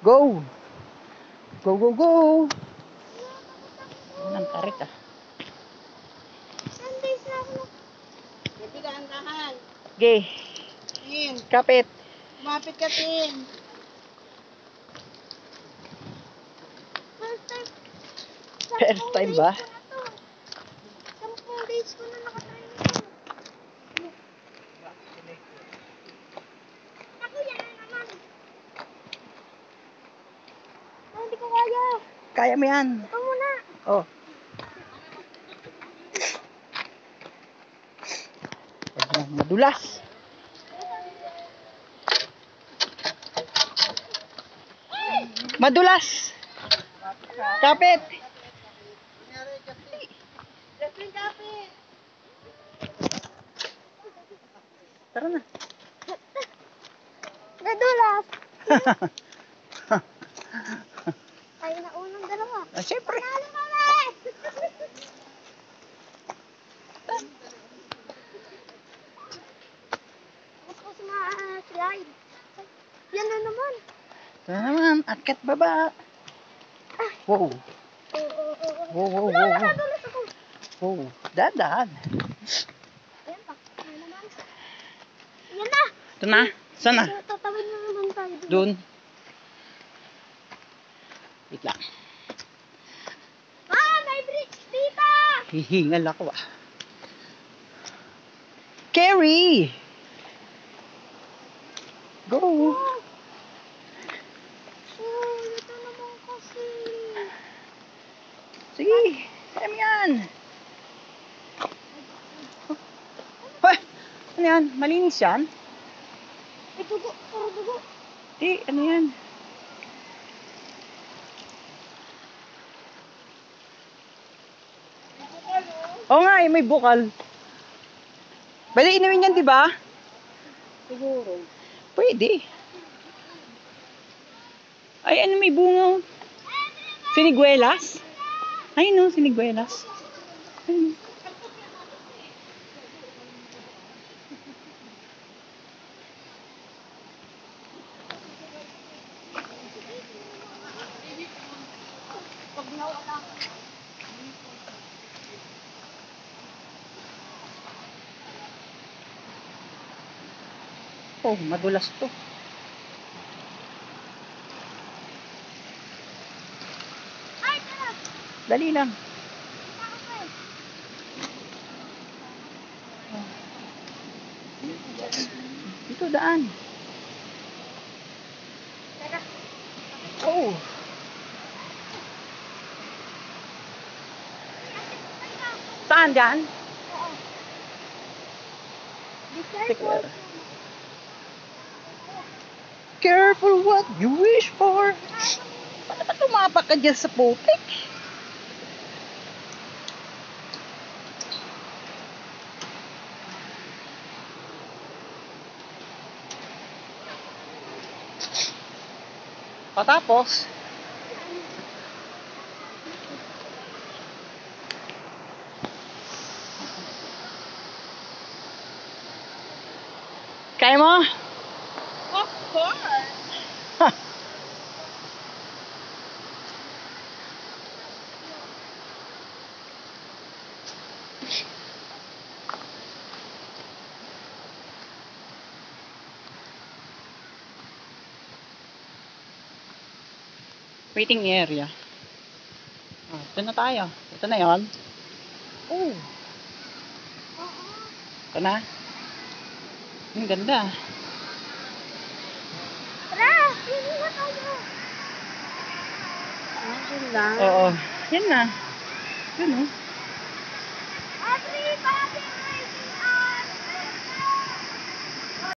Go! Go, go, go! Anong tarik ah. Sundays na ako. Hindi ka andahan. Okay. Tin. Kapit. Kumapit ka, Tin. First time ba? 10 days ko na nakatry nito. Ako yan naman. Hindi ko kaya. Kaya mo yan. Ito muna. Oh. Huwag nang madulas. Madulas. Kapit. Justin, kapit. Tara na. Nadulas. Ay, naunang dalawa. Ah, siyempre. Panalo kami! Tapos ko sa mga slide. Yan na naman. Tara naman. Akyat baba. Wow. Wow, wow, wow, wow. Nadulas ako. Wow. Dahan. Ayan pa. Yan naman. Yan na. Ito na. Saan na? Tatawid na naman tayo. Doon. Wait lang. Ah, may bricks dito! Hihingal ako ah. Carry! Go! Oh, ito naman kasi. Sige! Kaya mo yan! Hoy! Ano yan? Malinis yan? May dugo. Puro dugo. Di, ano yan? Oo nga eh, may bukal. Pwede inumin yan, di ba? Siguro. Pwede. Ay, ano may bunga? Siniguelas? Ay, no, siniguelas. Ayun. Pag nawala. Oh, madulas to. Ay, tara. Dali lang. Kita ko pa eh. Dito, daan. Tara. Oh. Saan dyan? Oo. Be Take careful. care. Careful what you wish for. Paano ba tumapak ka dyan sa putik? Patapos, kaya mo? Of course. Waiting area. Oh, ito na tayo. Ito na yon. Oh, Oo. ito na. Ang ganda. Tara. Sino na tayo? Yun lang. Oo. Yan na. Yun oh. Audrey, bakit?